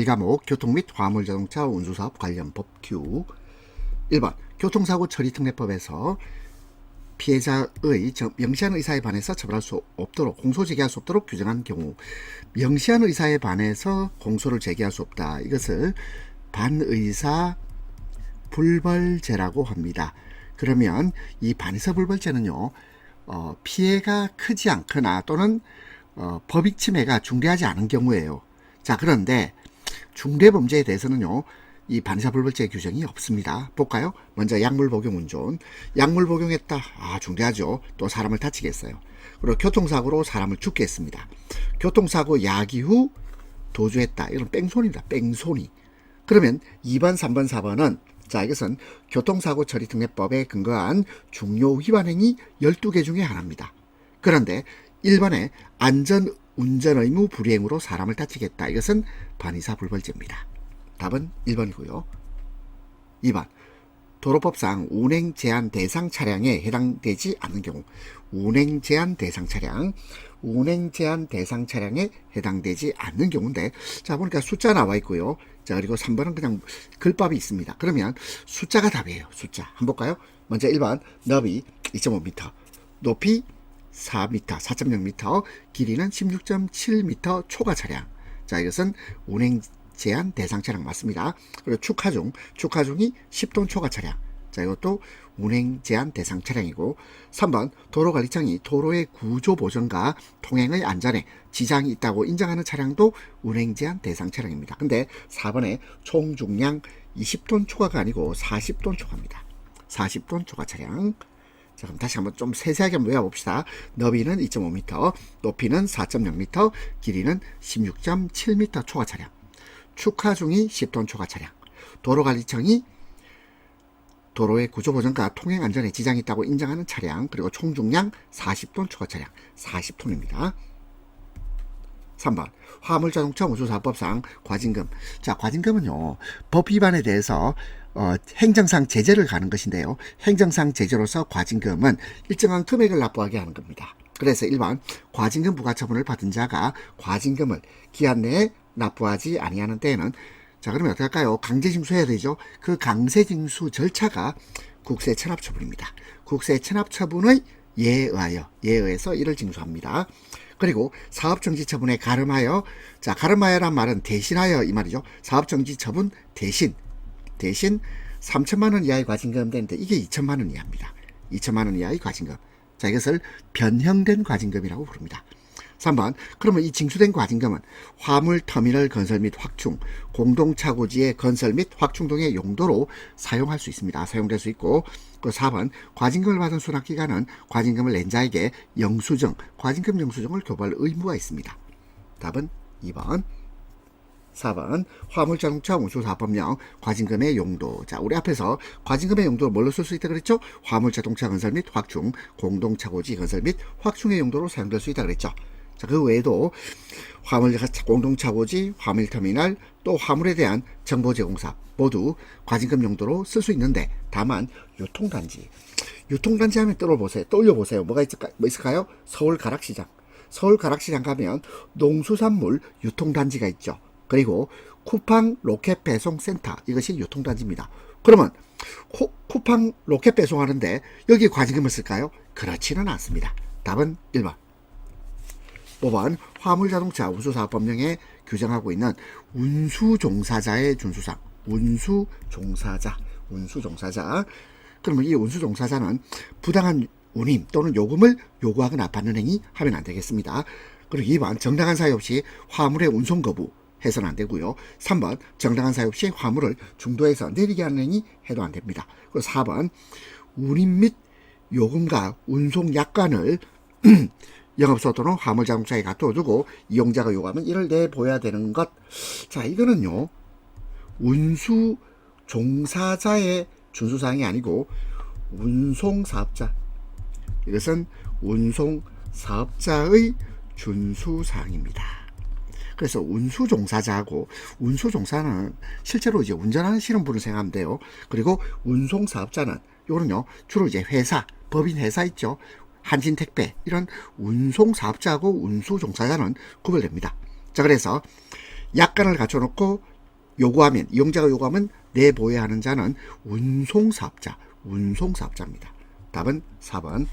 1과목 교통 및 화물자동차 운수사업 관련 법규. 1번 교통사고 처리특례법에서 피해자의 명시한 의사에 반해서 처벌할 수 없도록 공소 제기할 수 없도록 규정한 경우, 명시한 의사에 반해서 공소를 제기할 수 없다. 이것을 반의사 불벌죄라고 합니다. 그러면 이 반의사 불벌죄는요, 피해가 크지 않거나 또는 법익 침해가 중대하지 않은 경우예요. 자, 그런데 중대범죄에 대해서는요, 이 반의사 불벌죄 규정이 없습니다. 볼까요? 먼저 약물 복용 운전. 약물 복용했다. 중대하죠. 또 사람을 다치게 했어요. 그리고 교통사고로 사람을 죽게 했습니다. 교통사고 야기 후 도주했다. 이건 뺑소니입니다. 뺑소니. 그러면 2번, 3번, 4번은 자, 이것은 교통사고 처리특례법에 근거한 중요 위반 행위 12개 중에 하나입니다. 그런데 1번에 안전운전 의무 불이행으로 사람을 다치게 했다. 이것은 반의사 불벌죄입니다. 답은 1번이고요. 2번 도로법상 운행 제한 대상 차량에 해당되지 않는 경우, 운행 제한 대상 차량에 해당되지 않는 경우인데, 자, 보니까 숫자 나와 있고요. 자, 그리고 3번은 그냥 글밥이 있습니다. 그러면 숫자가 답이에요. 숫자 한번 볼까요? 먼저 1번 너비 2.5m, 높이 4m, 4.0m, 길이는 16.7m 초과 차량. 자, 이것은 운행 제한 대상 차량 맞습니다. 그리고 축하중이 10톤 초과 차량. 자, 이것도 운행 제한 대상 차량이고, 3번 도로관리청이 도로의 구조 보전과 통행의 안전에 지장이 있다고 인정하는 차량도 운행 제한 대상 차량입니다. 근데 4번에 총 중량 20톤 초과가 아니고 40톤 초과입니다. 40톤 초과 차량. 자, 그럼 다시 한번 좀 세세하게 한번 외워봅시다. 너비는 2.5m, 높이는 4.0m, 길이는 16.7m 초과 차량. 축하중이 10톤 초과 차량. 도로관리청이 도로의 구조보전과 통행안전에 지장이 있다고 인정하는 차량. 그리고 총중량 40톤 초과 차량. 40톤입니다. 3번 화물자동차 운수사업법상 과징금. 자, 과징금은요, 법 위반에 대해서 행정상 제재를 가는 것인데요, 행정상 제재로서 과징금은 일정한 금액을 납부하게 하는 겁니다. 그래서 1번 과징금 부과처분을 받은 자가 과징금을 기한 내에 납부하지 아니하는 때에는, 자, 그러면 어떻게 할까요? 강제징수해야 되죠. 그 강제징수 절차가 국세천합처분입니다. 국세천합처분의 예에 의해서 이를 징수합니다. 그리고 사업정지처분에 가름하여, 자, 가름하여란 말은 대신하여 이 말이죠. 사업정지처분 대신 3천만 원 이하의 과징금 되는데, 이게 2천만 원 이하입니다. 2천만 원 이하의 과징금. 자, 이것을 변형된 과징금이라고 부릅니다. 3번 그러면 이 징수된 과징금은 화물터미널 건설 및 확충, 공동차고지의 건설 및 확충 등의 용도로 사용할 수 있습니다. 사용될 수 있고, 그 4번 과징금을 받은 수납기관은 과징금을 낸 자에게 영수증, 과징금 영수증을 교부할 의무가 있습니다. 답은 2번. 4번 화물자동차 운수사업법령 과징금의 용도. 자, 우리 앞에서 과징금의 용도를 뭘로 쓸 수 있다 그랬죠? 화물자동차 건설 및 확충, 공동차고지 건설 및 확충의 용도로 사용될 수 있다 그랬죠. 자, 그 외에도 화물 공동차고지, 화물터미널, 또 화물에 대한 정보 제공사 모두 과징금 용도로 쓸 수 있는데, 다만 유통단지 하면 떠올려보세요. 뭐가 있을까요? 서울 가락시장 가면 농수산물 유통단지가 있죠. 그리고 쿠팡 로켓 배송 센터, 이것이 유통단지입니다. 그러면 쿠팡 로켓 배송하는데 여기에 과징금을 쓸까요? 그렇지는 않습니다. 답은 1번. 5번 화물자동차 운수사업법령에 규정하고 있는 운수종사자의 준수사항. 운수종사자. 그러면 이 운수종사자는 부당한 운임 또는 요금을 요구하거나 받는 행위 하면 안 되겠습니다. 그리고 2번 정당한 사유 없이 화물의 운송 거부 해서는 안 되고요. 3번 정당한 사유 없이 화물을 중도에서 내리게 하는 행위 해도 안 됩니다. 그리고 4번 운임 및 요금과 운송 약관을 영업소 또는 화물자동차에 갖다 두고 이용자가 요구하면 이를 내보여야 되는 것. 자, 이거는요, 운수 종사자의 준수사항이 아니고 운송사업자, 이것은 운송사업자의 준수사항입니다. 그래서 운수종사자하고, 운수종사는 실제로 이제 운전하는 신혼분을 생각하면 돼요. 그리고 운송사업자는 요거는요, 주로 이제 회사, 법인 회사 있죠. 한진택배, 이런 운송사업자하고 운수종사자는 구별됩니다. 자, 그래서 약관을 갖춰놓고 요구하면, 이용자가 요구하면 내보여야 하는 자는 운송사업자, 운송사업자입니다. 답은 4번.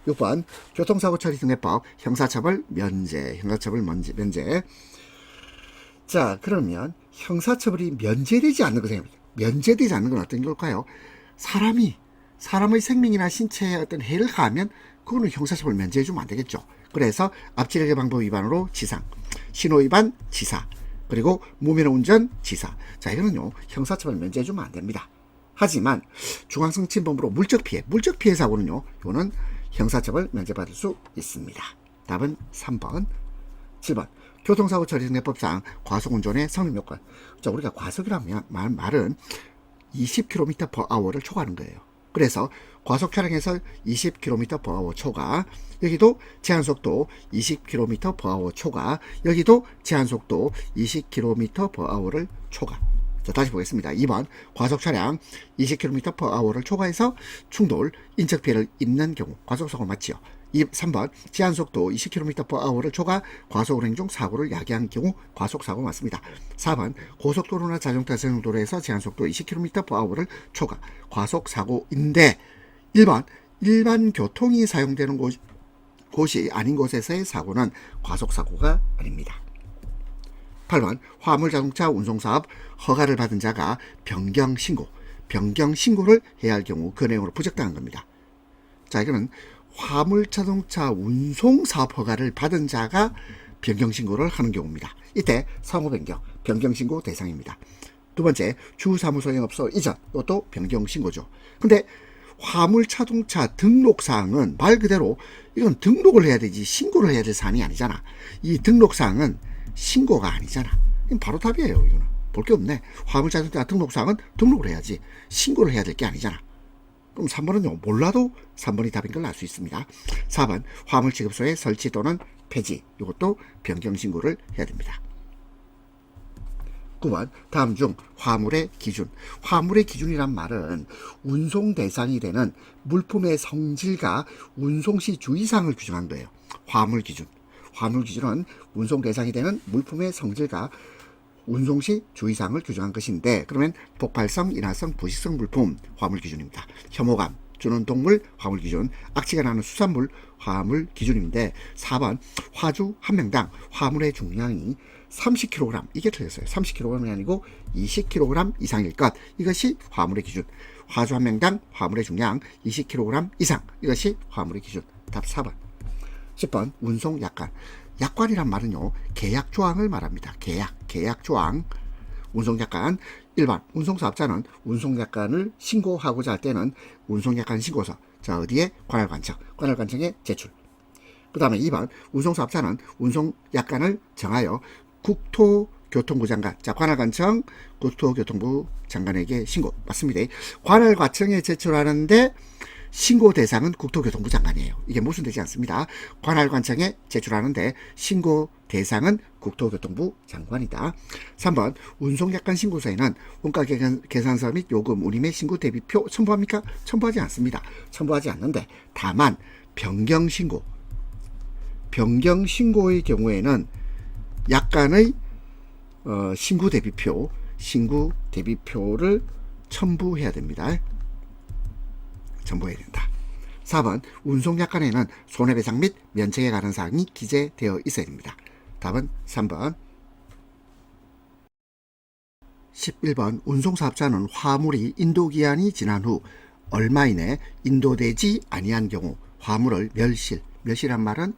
6번 교통사고 처리 특례법 형사처벌 면제, 형사처벌 면제. 자, 그러면 형사처벌이 면제되지 않는 것은, 면제되지 않는 건 어떤 걸까요? 사람의 생명이나 신체에 어떤 해를 가하면 그거는 형사처벌 면제해주면 안 되겠죠. 그래서 앞지르기 방법 위반으로 지상, 신호위반 지사, 그리고 무면허운전 지사. 자, 이거는요 형사처벌 면제해주면 안 됩니다. 하지만 중앙성침범으로 물적 피해 사고는요, 이거는 형사처벌 면제받을 수 있습니다. 답은 3번. 7번 교통사고 처리 특례법상 과속운전의 성립요건. 자, 우리가 과속이라면 말은 20km/h를 초과하는 거예요. 그래서 과속 차량에서 20km/h 초과, 여기도 제한속도 20km/h 초과, 여기도 제한속도 20km/h를 초과. 자, 다시 보겠습니다. 2번 과속 차량 20km/h를 초과해서 충돌, 인적피해를 입는 경우 과속사고 맞지요. 3번 제한속도 20km/h를 초과 과속 운행 중 사고를 야기한 경우 과속사고 맞습니다. 4번 고속도로나 자동차 전용도로에서 제한속도 20km/h를 초과 과속사고인데, 1번 일반 교통이 사용되는 곳이 아닌 곳에서의 사고는 과속사고가 아닙니다. 8번 화물자동차 운송사업 허가를 받은 자가 변경신고를 해야 할 경우 그 내용으로 부적당한 겁니다. 자, 이거는 화물자동차 운송사업 허가를 받은 자가 변경신고를 하는 경우입니다. 이때 상호변경, 변경신고 대상입니다. 두 번째, 주사무소 영업소 이전, 이것도 변경신고죠. 근데 화물자동차 등록사항은 말 그대로 이건 등록을 해야 되지 신고를 해야 될 사항이 아니잖아. 이 등록사항은 신고가 아니잖아. 이건 바로 답이에요. 이거는 볼 게 없네. 화물자동차 등록사항은 등록을 해야지 신고를 해야 될 게 아니잖아. 그럼 3번은요 몰라도 3번이 답인 걸 알 수 있습니다. 4번 화물취급소의 설치 또는 폐지, 이것도 변경신고를 해야 됩니다. 9번 다음 중 화물의 기준. 화물의 기준이란 말은 운송 대상이 되는 물품의 성질과 운송시 주의사항을 규정한 거예요. 화물 기준. 화물 기준은 운송 대상이 되는 물품의 성질과 운송시 주의사항을 규정한 것인데, 그러면 폭발성, 인화성, 부식성 물품 화물 기준입니다. 혐오감 주는 동물 화물 기준, 악취가 나는 수산물 화물 기준인데, 4번 화주 한 명당 화물의 중량이 30kg, 이게 틀렸어요. 30kg이 아니고 20kg 이상일 것, 이것이 화물의 기준. 화주 한 명당 화물의 중량 20kg 이상, 이것이 화물의 기준. 답 4번. 10번 운송 약관. 약관이란 말은요 계약 조항을 말합니다. 계약 조항. 운송 약관. 1번 운송사업자는 운송 약관을 신고하고자 할 때는 운송 약관 신고서, 자 어디에? 관할관청에 제출. 그 다음에 2번 운송사업자는 운송 약관을 정하여 국토교통부 장관, 자 관할관청 국토교통부 장관에게 신고. 맞습니다. 관할관청에 제출하는데 신고 대상은 국토교통부 장관이에요. 이게 모순되지 않습니다. 관할관청에 제출하는데 신고 대상은 국토교통부 장관이다. 3번 운송약관 신고서에는 원가계산서 및 요금, 운임의 신고 대비표 첨부합니까? 첨부하지 않습니다. 첨부하지 않는데, 다만 변경신고의 경우에는 약관의 신고 대비표를 첨부해야 됩니다. 첨부해야 된다. 4번 운송약관에는 손해배상 및 면책에 관한 사항이 기재되어 있어야 됩니다. 답은 3번. 11번 운송사업자는 화물이 인도기한이 지난 후 얼마 이내 인도되지 아니한 경우 화물을 멸실한 말은,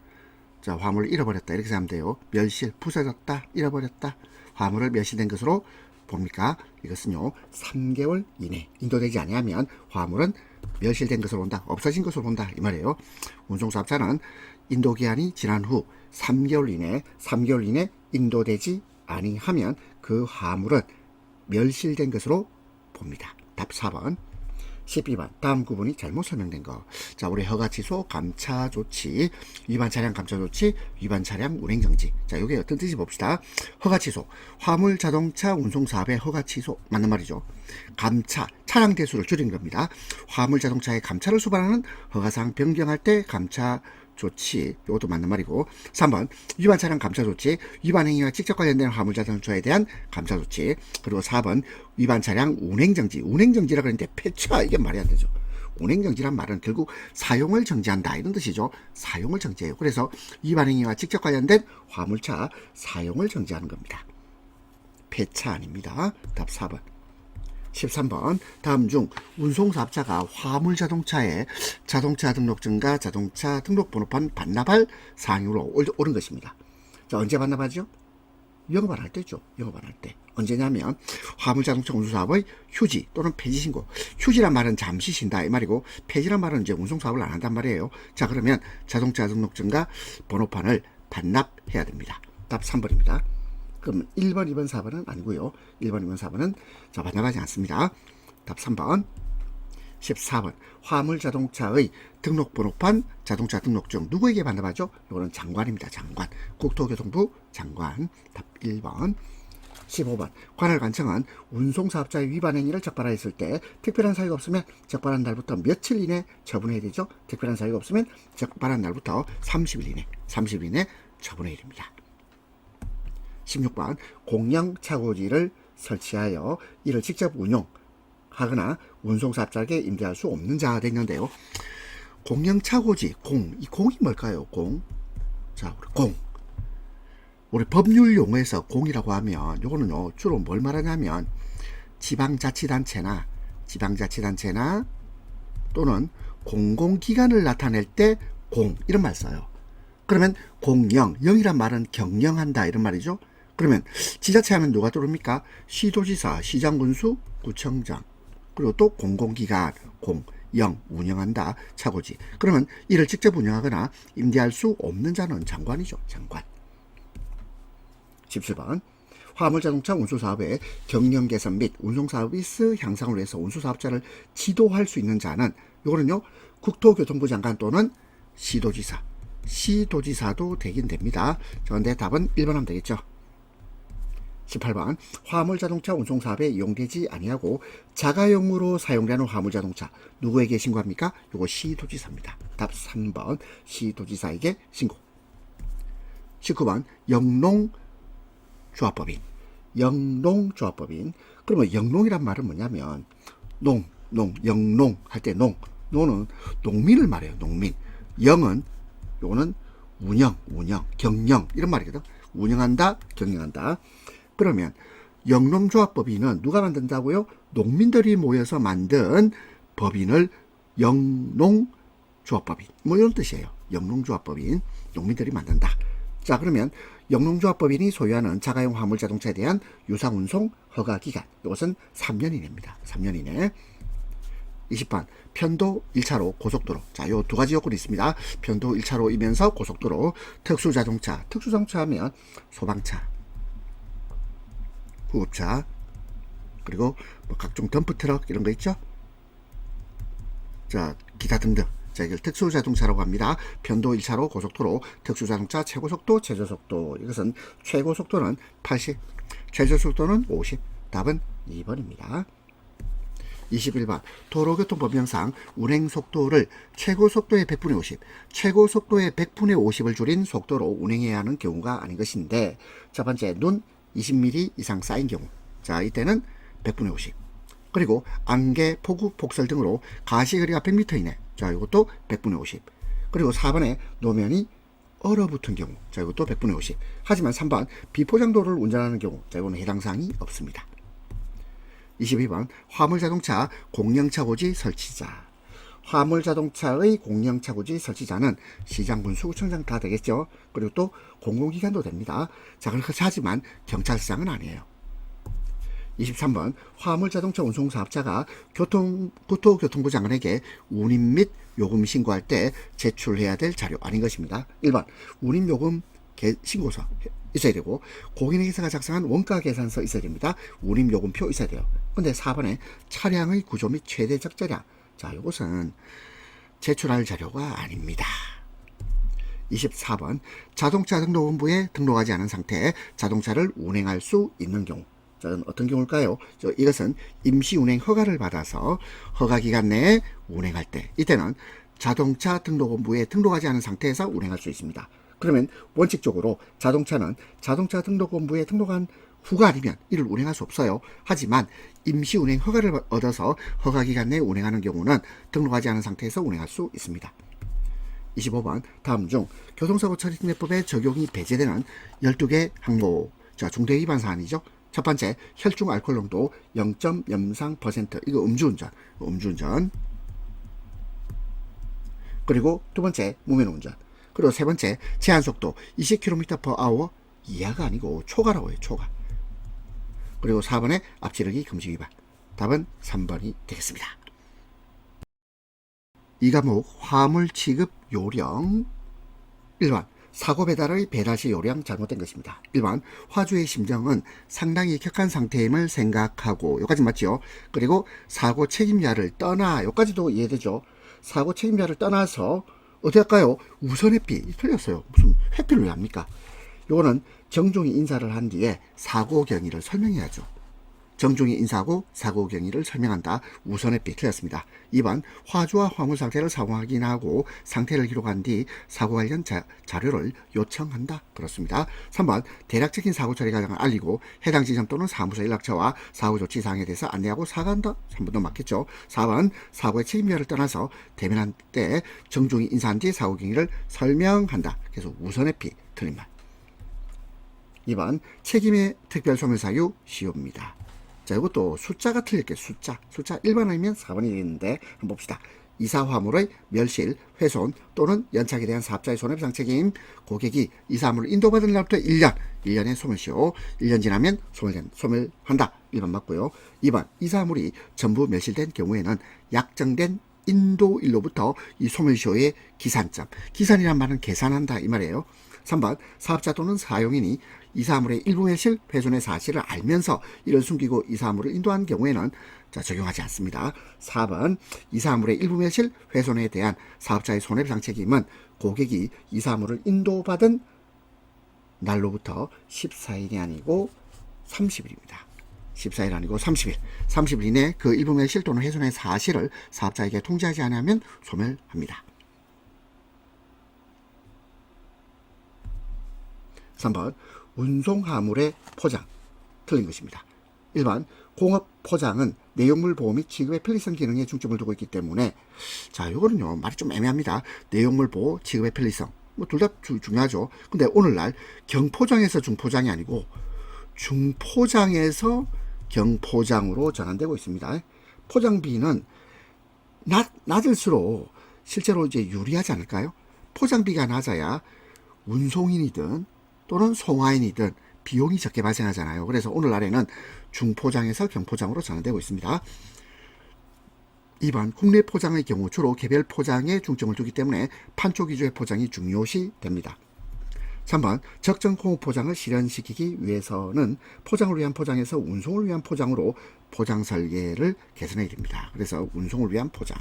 자 화물을 잃어버렸다 이렇게 생각하면 돼요. 멸실, 부서졌다, 잃어버렸다, 화물을 멸실된 것으로 봅니까? 이것은요 3개월 이내 인도되지 아니하면 화물은 멸실된 것으로 본다, 없어진 것으로 본다 이 말이에요. 운송사업자는 인도기한이 지난 후 3개월 이내 인도되지 아니하면 그 화물은 멸실된 것으로 봅니다. 답 4번. 12번 다음 구분이 잘못 설명된 거. 자 우리 허가취소, 감차조치, 위반 차량 감차조치, 위반 차량 운행정지. 자 이게 어떤 뜻인지 봅시다. 허가취소, 화물자동차 운송사업의 허가취소 맞는 말이죠. 감차, 차량 대수를 줄인 겁니다. 화물자동차의 감차를 수반하는 허가사항 변경할 때 감차 조치, 이것도 맞는 말이고. 3번 위반 차량 감차 조치, 위반 행위와 직접 관련된 화물차 자동차에 대한 감차 조치. 그리고 4번 위반 차량 운행정지, 운행정지라 그러는데 폐차, 이게 말이 안 되죠. 운행정지란 말은 결국 사용을 정지한다 이런 뜻이죠. 사용을 정지해요. 그래서 위반 행위와 직접 관련된 화물차 사용을 정지하는 겁니다. 폐차 아닙니다. 답 4번. 13번 다음 중 운송사업자가 화물자동차에 자동차 등록증과 자동차 등록번호판 반납할 사항으로 옳은 것입니다. 자, 언제 반납하죠? 영업안 할 때죠. 영업안 할 때. 언제냐면 화물자동차 운수사업의 휴지 또는 폐지신고. 휴지란 말은 잠시 쉰다 이 말이고, 폐지란 말은 이제 운송사업을 안 한단 말이에요. 자, 그러면 자동차 등록증과 번호판을 반납해야 됩니다. 답 3번입니다. 그럼 1번, 2번, 4번은 아니고요. 1번, 2번, 4번은 자, 반납하지 않습니다. 답 3번. 14번 화물자동차의 등록번호판, 자동차 등록증 누구에게 반납하죠? 이거는 장관입니다. 장관. 국토교통부 장관. 답 1번. 15번 관할관청은 운송사업자의 위반 행위를 적발하였을 때 특별한 사유가 없으면 적발한 날부터 며칠 이내 처분해야 되죠. 특별한 사유가 없으면 적발한 날부터 30일 이내 처분해야 됩니다. 16번 공영차고지를 설치하여 이를 직접 운용하거나 운송사업자에게 임대할 수 없는 자가 됐는데요. 공영차고지, 이 공이 뭘까요? 자, 우리 법률 용어에서 공이라고 하면 요거는요 주로 뭘 말하냐면 지방자치단체나 또는 공공기관을 나타낼 때 공 이런 말 써요. 그러면 영이란 말은 경영한다 이런 말이죠. 그러면 지자체 하면 누가 들어옵니까? 시도지사, 시장군수, 구청장, 그리고 또 공공기관, 운영한다, 차고지. 그러면 이를 직접 운영하거나 임대할 수 없는 자는 장관이죠. 장관. 17번 화물자동차 운수사업의 경영 개선 및 운송서비스 향상을 위해서 운수사업자를 지도할 수 있는 자는 이거는요 국토교통부 장관 또는 시도지사도 되긴 됩니다. 그런데 답은 1번 하면 되겠죠. 18번 화물자동차 운송사업에 이용되지 아니하고 자가용으로 사용되는 화물자동차 누구에게 신고합니까? 이거 시도지사입니다. 답 3번 시도지사에게 신고. 19번 영농조합법인. 그러면 영농이란 말은 뭐냐면 영농 할 때 노는 농민을 말해요. 농민. 영은 요거는 운영, 경영 이런 말이거든. 운영한다, 경영한다. 그러면 영농조합법인은 누가 만든다고요? 농민들이 모여서 만든 법인을 영농조합법인 뭐 이런 뜻이에요. 영농조합법인, 농민들이 만든다. 자, 그러면 영농조합법인이 소유하는 자가용 화물자동차에 대한 유상운송 허가기간 이것은 3년 이내입니다. 3년 이내. 20번 편도 1차로 고속도로. 자, 요 두 가지 요건이 있습니다. 편도 1차로이면서 고속도로. 특수자동차 하면 소방차, 구급차, 그리고 뭐 각종 덤프트럭 이런 거 있죠. 자, 기타 등등. 자, 이걸 특수자동차라고 합니다. 편도 1차로 고속도로, 특수자동차 최고속도, 최저속도. 이것은 최고속도는 80, 최저속도는 50. 답은 2번입니다. 21번 도로교통법령상 운행속도를 최고속도의 100분의 50, 최고속도의 100분의 50을 줄인 속도로 운행해야 하는 경우가 아닌 것인데, 첫 번째 눈 20mm 이상 쌓인 경우, 자 이때는 100분의 50. 그리고 안개, 폭우, 폭설 등으로 가시거리가 100m 이내, 자 이것도 100분의 50. 그리고 4번에 노면이 얼어붙은 경우, 자 이것도 100분의 50. 하지만 3번 비포장도로를 운전하는 경우, 자 이거는 해당 사항이 없습니다. 22번 화물자동차 공영차고지 설치자. 화물자동차의 공영차고지 설치자는 시장군수, 구청장 다 되겠죠. 그리고 또 공공기관도 됩니다. 자, 그렇게 하지만 경찰서장은 아니에요. 23번 화물자동차 운송사업자가 국토교통부 장관에게 운임 및 요금 신고할 때 제출해야 될 자료 아닌 것입니다. 1번 운임 요금 신고서 있어야 되고, 공인회계사가 작성한 원가계산서 있어야 됩니다. 운임 요금표 있어야 돼요. 근데 4번에 차량의 구조 및 최대 적재량, 자 이것은 제출할 자료가 아닙니다. 24번 자동차 등록본부에 등록하지 않은 상태에 자동차를 운행할 수 있는 경우, 자 어떤 경우일까요? 이것은 임시운행 허가를 받아서 허가기간 내에 운행할 때, 이때는 자동차 등록본부에 등록하지 않은 상태에서 운행할 수 있습니다. 그러면 원칙적으로 자동차는 자동차 등록본부에 등록한 후가 아니면 이를 운행할 수 없어요. 하지만 임시운행 허가를 얻어서 허가기간 내에 운행하는 경우는 등록하지 않은 상태에서 운행할 수 있습니다. 25번 다음 중 교통사고 처리특례법에 적용이 배제되는 12개 항목. 자, 중대 위반 사안이죠. 첫 번째, 혈중 알코올 농도 0.03%. 이거 음주운전. 그리고 두 번째, 무면 운전. 그리고 세 번째, 제한속도 20km/h 이하가 아니고 초과라고 해요. 초과. 그리고 4번에 앞지르기 금지 위반. 답은 3번이 되겠습니다. 이 과목 화물 취급 요령. 1번 사고 배달의 배달시 요령 잘못된 것입니다. 1번 화주의 심정은 상당히 격한 상태임을 생각하고, 여기까지 맞죠? 그리고 사고 책임자를 떠나, 여기까지도 이해되죠? 사고 책임자를 떠나서 어떻게 할까요? 우선 회피. 틀렸어요. 무슨 회피를 왜 합니까? 요거는 정중히 인사를 한 뒤에 사고 경위를 설명해야죠. 정중히 인사하고 사고 경위를 설명한다. 우선 회피 틀렸습니다. 2번 화주와 화물 상태를 사고 확인하고 상태를 기록한 뒤 사고 관련 자료를 요청한다. 그렇습니다. 3번 대략적인 사고 처리 과정을 알리고 해당 지점 또는 사무소 연락처와 사고 조치 사항에 대해서 안내하고 사과한다. 3번도 맞겠죠. 4번 사고의 책임자를 떠나서 대면한 때 정중히 인사한 뒤 사고 경위를 설명한다. 그래서 우선 회피 틀린 말. 2번 책임의 특별 소멸 사유 시효입니다. 자, 이것도 숫자가 틀릴게요. 숫자 1번 아니면 4번이 되는데 한번 봅시다. 이사 화물의 멸실, 훼손 또는 연착에 대한 사업자의 손해배상 책임. 고객이 이사 화물을 인도받은 날부터 1년의 소멸시효. 1년 지나면 소멸한다. 1번 맞고요. 2번 이사 화물이 전부 멸실된 경우에는 약정된 인도일로부터 이 소멸시효의 기산이란 말은 계산한다 이 말이에요. 3번 사업자 또는 사용인이 이사물의 일부 멸실, 훼손의 사실을 알면서 이를 숨기고 이사물을 인도한 경우에는 적용하지 않습니다. 4번 이사물의 일부 멸실, 훼손에 대한 사업자의 손해배상 책임은 고객이 이사물을 인도받은 날로부터 14일이 아니고 30일입니다. 14일 아니고 30일. 30일 이내 그 일부 멸실 또는 훼손의 사실을 사업자에게 통지하지 않으면 소멸합니다. 3번 운송화물의 포장 틀린 것입니다. 1번 공업 포장은 내용물 보호 및 지급의 편리성 기능에 중점을 두고 있기 때문에, 자, 요거는요 말이 좀 애매합니다. 내용물 보호, 지급의 편리성 둘 다 중요하죠. 근데 오늘날 경포장에서 중포장이 아니고 중포장에서 경포장으로 전환되고 있습니다. 포장비는 낮을수록 실제로 이제 유리하지 않을까요? 포장비가 낮아야 운송인이든 또는 송화인이든 비용이 적게 발생하잖아요. 그래서 오늘날에는 중포장에서 경포장으로 전환되고 있습니다. 2번 국내 포장의 경우 주로 개별 포장에 중점을 두기 때문에 판촉 위주의 포장이 중요시 됩니다. 3번 적정 공업 포장을 실현시키기 위해서는 포장을 위한 포장에서 운송을 위한 포장으로 포장 설계를 개선해야 됩니다. 그래서 운송을 위한 포장.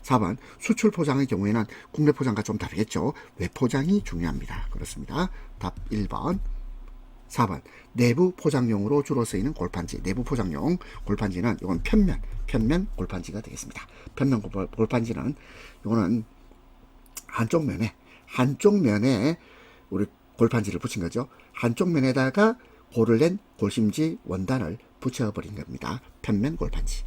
4번 수출 포장의 경우에는 국내 포장과 좀 다르겠죠. 외포장이 중요합니다. 그렇습니다. 답 1번. 4번 내부 포장용으로 주로 쓰이는 골판지. 내부 포장용 골판지는 이건 편면 골판지가 되겠습니다. 편면 골판지는 이거는 한쪽 면에 우리 골판지를 붙인 거죠. 한쪽 면에다가 골을 낸 골심지 원단을 붙여버린 겁니다. 편면 골판지.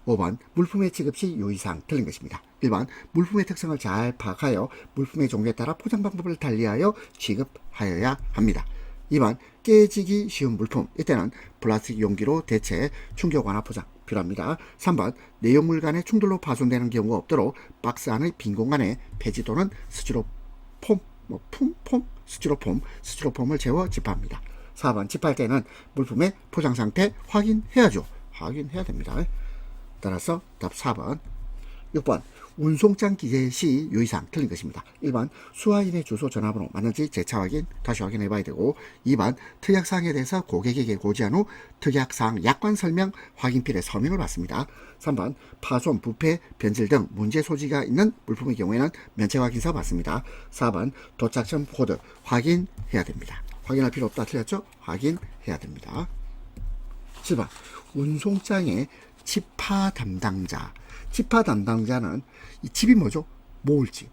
5번 물품의 취급 시 유의사항 틀린 것입니다. 1번 물품의 특성을 잘 파악하여 물품의 종류에 따라 포장 방법을 달리하여 취급하여야 합니다. 2번 깨지기 쉬운 물품, 이때는 플라스틱 용기로 대체 충격 완화 포장 필요합니다. 3번 내용물 간의 충돌로 파손되는 경우가 없도록 박스 안의 빈 공간에 폐지 또는 스티로폼을 재워 집합합니다. 4번 집할 때는 물품의 포장 상태 확인해야죠. 확인해야 됩니다. 따라서 답 4번. 6번 운송장 기재 시 유의사항 틀린 것입니다. 1번 수화인의 주소 전화번호 맞는지 재차 확인 다시 확인해 봐야 되고, 2번 특약사항에 대해서 고객에게 고지한 후 특약사항 약관 설명 확인필의 서명을 받습니다. 3번 파손, 부패, 변질 등 문제 소지가 있는 물품의 경우에는 면책 확인서 받습니다. 4번 도착점 코드 확인해야 됩니다. 확인할 필요 없다 틀렸죠? 확인해야 됩니다. 7번 운송장에 집화 담당자. 집화 담당자는 이 집이 뭐죠? 모을집.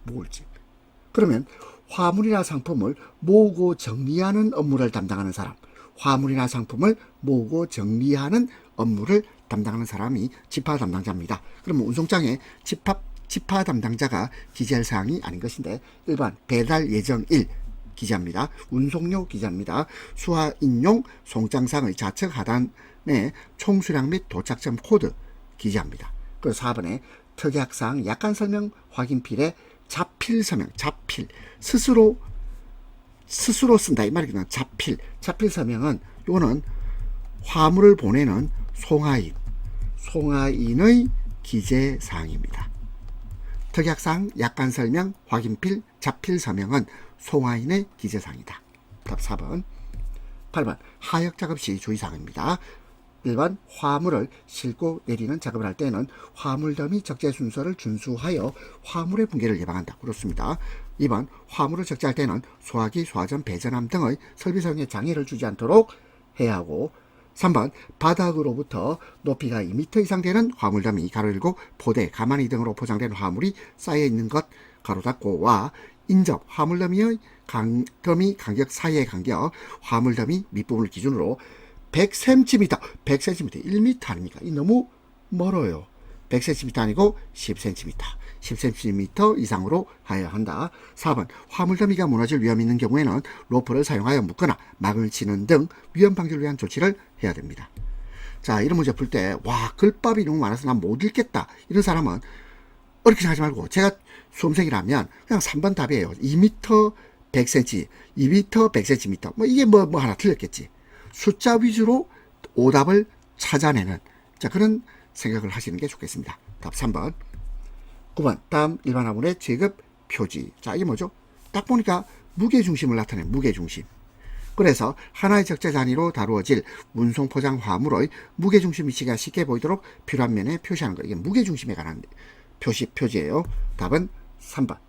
그러면 화물이나 상품을 모으고 정리하는 업무를 담당하는 사람, 화물이나 상품을 모으고 정리하는 업무를 담당하는 사람이 집화 담당자입니다. 그러면 운송장에 집화 담당자가 기재할 사항이 아닌 것인데, 일반 배달 예정일 기재합니다. 운송료 기재합니다. 수화인용 송장상의 좌측 하단에 총수량 및 도착점 코드 기재합니다. 그리고 4번에 특약사항 약관 설명 확인필에 자필 서명, 자필 스스로 쓴다 이 말이거든요. 자필 서명은 요거는 화물을 보내는 송화인의 기재 사항입니다. 특약사항 약관 설명 확인필 자필 서명은 송화인의 기재 사항이다. 답 4번. 8번 하역 작업 시 주의사항입니다. 1번 화물을 싣고 내리는 작업을 할 때는 화물 더미 적재 순서를 준수하여 화물의 붕괴를 예방한다. 그렇습니다. 2번 화물을 적재할 때는 소화기, 소화전, 배전함 등의 설비 사용에 장애를 주지 않도록 해야 하고, 3번 바닥으로부터 높이가 2m 이상 되는 화물 더미 가로 열고 포대, 가마니 등으로 포장된 화물이 쌓여 있는 것 가로 닫고와 인접 화물 더미의 더미 간격 사이의 간격, 화물 더미 밑부분을 기준으로 100cm, 1m 아닙니까? 이 너무 멀어요. 100cm 아니고 10cm 이상으로 하여야 한다. 4번 화물 더미가 무너질 위험이 있는 경우에는 로프를 사용하여 묶거나 막을 치는 등 위험 방지를 위한 조치를 해야 됩니다. 자, 이런 문제 풀 때 글밥이 너무 많아서 난 못 읽겠다 이런 사람은 어렵게 생각하지 말고, 제가 수험생이라면 그냥 3번 답이에요. 2m 100cm, 2m 100cm 이게 뭐 하나 틀렸겠지. 숫자 위주로 오답을 찾아내는 그런 생각을 하시는 게 좋겠습니다. 답 3번. 9번 다음 일반 화물의 취급 표지. 자, 이게 뭐죠? 딱 보니까 무게중심을 나타내는 무게중심. 그래서 하나의 적재 단위로 다루어질 운송 포장 화물의 무게중심 위치가 쉽게 보이도록 필요한 면에 표시하는 거. 이게 무게중심에 관한 표지예요. 답은 3번.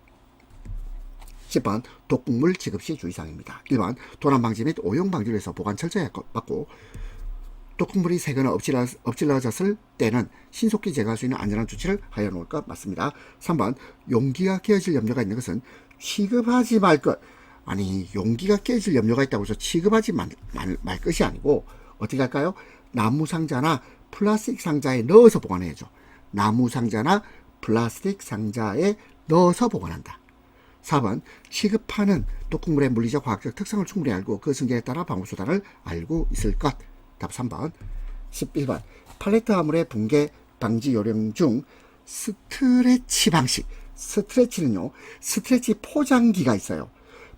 10번 독극물 지급 시 주의사항입니다. 1번 도난 방지 및 오용 방지를 위해서 보관 철저히 받고, 독극물이 새거나 엎질러졌을 때는 신속히 제거할 수 있는 안전한 조치를 하여 놓을 것 맞습니다. 3번 용기가 깨어질 염려가 있는 것은 취급하지 말 것. 아니, 용기가 깨질 염려가 있다고 해서 취급하지 말 것이 아니고 어떻게 할까요? 나무 상자나 플라스틱 상자에 넣어서 보관해야죠. 나무 상자나 플라스틱 상자에 넣어서 보관한다. 4번 취급하는 독극물의 물리적 화학적 특성을 충분히 알고 그 성질에 따라 방어수단을 알고 있을 것. 답 3번. 11번 팔레트 화물의 붕괴 방지 요령 중 스트레치 방식. 스트레치는요, 스트레치 포장기가 있어요.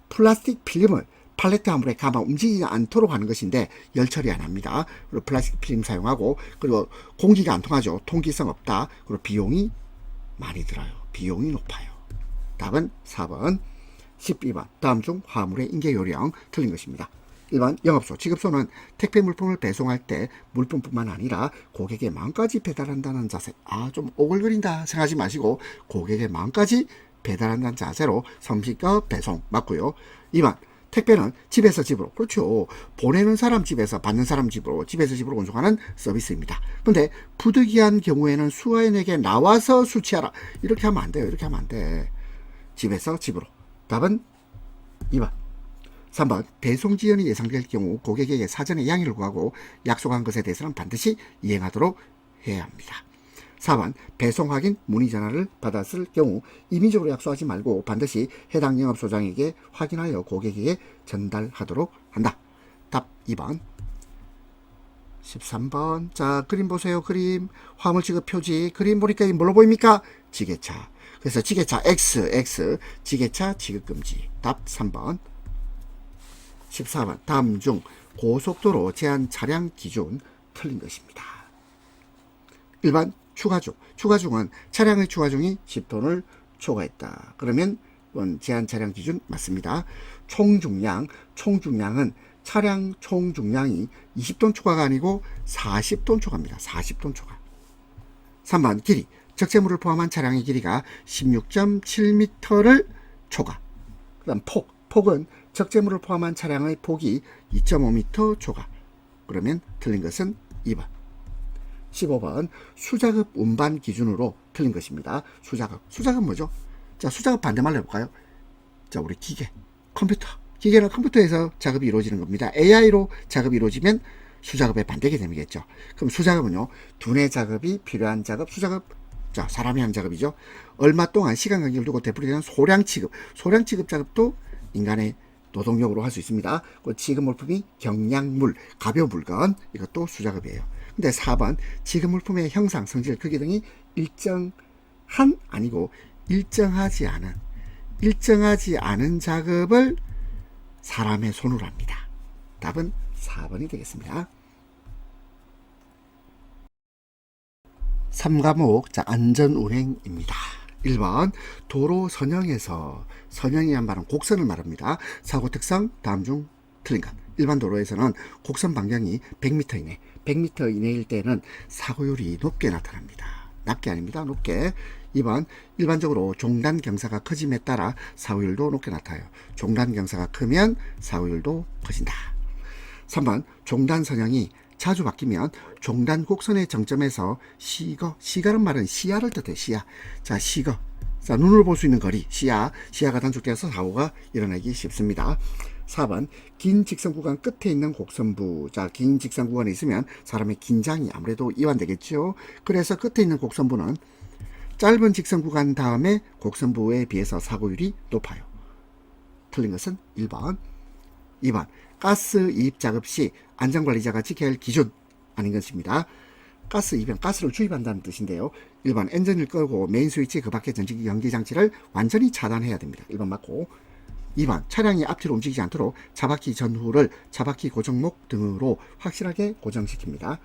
플라스틱 필름을 팔레트 화물에 감아 움직이지 않도록 하는 것인데 열 처리 안 합니다. 그리고 플라스틱 필름 사용하고, 그리고 공기가 안 통하죠. 통기성 없다. 그리고 비용이 많이 들어요. 비용이 높아요. 답은 4번. 12번 다음 중 화물의 인계 요령 틀린 것입니다. 1번 영업소, 지급소는 택배 물품을 배송할 때 물품뿐만 아니라 고객의 마음까지 배달한다는 자세. 좀 오글거린다 생각하지 마시고 고객의 마음까지 배달한다는 자세로 성실과 배송 맞고요. 2번 택배는 집에서 집으로, 그렇죠. 보내는 사람 집에서 받는 사람 집으로, 집에서 집으로 운송하는 서비스입니다. 그런데 부득이한 경우에는 수화인에게 나와서 수취하라. 이렇게 하면 안 돼요. 이렇게 하면 안 돼. 집에서 집으로. 답은 2번. 3번 배송 지연이 예상될 경우 고객에게 사전에 양해를 구하고 약속한 것에 대해서는 반드시 이행하도록 해야 합니다. 4번 배송 확인 문의 전화를 받았을 경우 임의적으로 약속하지 말고 반드시 해당 영업소장에게 확인하여 고객에게 전달하도록 한다. 답 2번. 13번 자, 그림 보세요. 그림 화물 지급 표지. 그림 보니까 뭘로 보입니까? 지게차. 그래서 지게차 X, 지게차 지급금지. 답 3번. 14번 다음 중 고속도로 제한 차량 기준 틀린 것입니다. 1번 추가중. 추가중은 차량의 추가중이 10톤을 초과했다. 그러면 이건 제한 차량 기준 맞습니다. 총중량은 차량 총중량이 20톤 초과가 아니고 40톤 초과입니다. 40톤 초과. 3번 길이. 적재물을 포함한 차량의 길이가 16.7m를 초과. 그 다음 폭은 적재물을 포함한 차량의 폭이 2.5m 초과. 그러면 틀린 것은 2번. 15번 수작업 운반 기준으로 틀린 것입니다. 수작업 뭐죠? 자, 수작업 반대말로 해볼까요? 자, 우리 기계, 컴퓨터. 기계는 컴퓨터에서 작업이 이루어지는 겁니다. AI로 작업이 이루어지면 수작업의 반대가 되겠죠. 그럼 수작업은요, 두뇌 작업이 필요한 작업, 수작업, 자, 사람이 한 작업이죠. 얼마 동안 시간 간격을 두고 되풀이되는 소량 취급 작업도 인간의 노동력으로 할 수 있습니다. 그 지급 물품이 경량물, 가벼운 물건, 이것도 수작업이에요. 근데 4번 지급 물품의 형상, 성질, 크기 등이 일정한 아니고 일정하지 않은 작업을 사람의 손으로 합니다. 답은 4번이 되겠습니다. 3과목 자, 안전운행입니다. 1번 도로 선형에서, 선형이란 말은 곡선을 말합니다. 사고 특성 다음 중 틀린 것. 일반 도로에서는 곡선 반경이 100m 이내, 100m 이내일 때는 사고율이 높게 나타납니다. 낮게 아닙니다. 높게. 2번 일반적으로 종단 경사가 커짐에 따라 사고율도 높게 나타나요. 종단 경사가 크면 사고율도 커진다. 3번 종단 선형이 자주 바뀌면 종단 곡선의 정점에서 시가란 말은 시야를 뜻해요. 시야. 자, 시거. 자, 눈으로 볼 수 있는 거리, 시야가 단축되어서 사고가 일어나기 쉽습니다. 4번 긴 직선 구간 끝에 있는 곡선부. 자, 긴 직선 구간에 있으면 사람의 긴장이 아무래도 이완되겠죠. 그래서 끝에 있는 곡선부는 짧은 직선 구간 다음에 곡선부에 비해서 사고율이 높아요. 틀린 것은 1번. 2번 가스 이입 작업 시 안전관리자가 지켜야 할 기준 아닌 것입니다. 가스 이변, 가스를 주입한다는 뜻인데요. 1번 엔진을 끄고 메인 스위치 그 밖의 전기기 연기 장치를 완전히 차단해야 됩니다. 1번 맞고. 2번 차량이 앞뒤로 움직이지 않도록 차바퀴 전후를 차바퀴 고정목 등으로 확실하게 고정시킵니다.